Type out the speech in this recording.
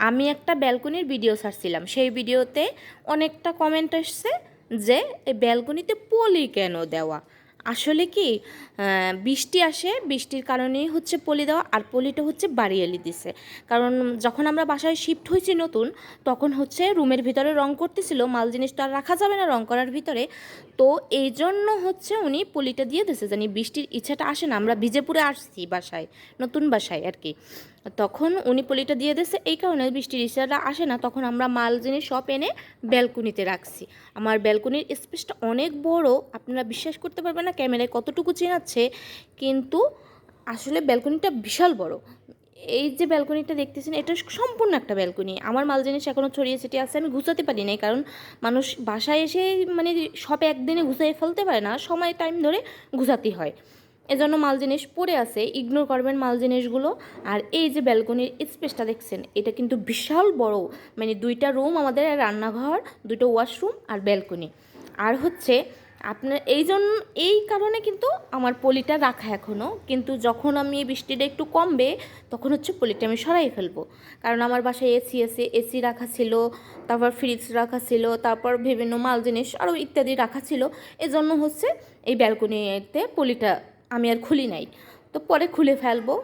আমি একটা ব্যালকনির ভিডিও ছাড়ছিলাম, সেই ভিডিওতে অনেকটা কমেন্ট আসছে যে এই ব্যালকনিতে পলি কেন দেওয়া। আসলে কি বৃষ্টি আসে, বৃষ্টির কারণেই হচ্ছে পলি দেওয়া, আর পলিটা হচ্ছে বাড়িয়ালি দিছে। কারণ যখন আমরা বাসায় শিফট হয়েছি নতুন, তখন হচ্ছে রুমের ভিতরে রং করতেছিল, মাল জিনিস তো আর রাখা যাবে না রং করার ভিতরে, তো এই জন্য হচ্ছে উনি পলিটা দিয়ে দিছে জানি বৃষ্টির ইচ্ছাটা আসে না। আমরা ভিজে পুরে আসছি বাসায়, নতুন বাসায় আর কি, তখন উনি পলিটা দিয়ে দিয়েছে, এই কারণে বৃষ্টির ইচ্ছাটা আসে না। তখন আমরা মাল জিনিস সব এনে ব্যালকনিতে রাখছি। আমার ব্যালকনির স্পেসটা অনেক বড়, আপনারা বিশ্বাস করতে পারবেন না ক্যামেরায় কতটুকু চেনাচ্ছে, কিন্তু আসলে ব্যালকনিটা বিশাল বড়। এই যে ব্যালকনিটা দেখতেছেন, এটা সম্পূর্ণ একটা ব্যালকনি। আমার মাল জিনিস এখনও ছড়িয়ে ছিটিয়ে আছে, আমি গুছাতে পারি নাই, কারণ মানুষ বাসায় এসে মানে সব একদিনে গুছাই ফেলতে পারে না, সময় টাইম ধরে গুছাতে হয়। এজন্য মাল জিনিস পড়ে আছে, ইগনোর করবেন মাল জিনিসগুলো। আর এই যে ব্যালকনির স্পেসটা দেখছেন, এটা কিন্তু বিশাল বড়, মানে 2টা রুম আমাদের, রান্নাঘর, 2টো ওয়াশরুম আর ব্যালকনি। আর হচ্ছে আপনার এই কারণে কিন্তু আমার পলিটা রাখা এখনও, কিন্তু যখন আমি বৃষ্টিটা একটু কমবে তখন হচ্ছে পলিটা আমি সরাই ফেলবো। কারণ আমার বাসায় এসি রাখা ছিল, তারপর ফ্রিজ রাখা ছিল, তারপর বিভিন্ন মাল জিনিস আরও ইত্যাদি রাখা ছিল। এজন্য হচ্ছে এই ব্যালকনিতে পলিটা আমি আর খুলি নাই, তো পরে খুলে ফেলবো।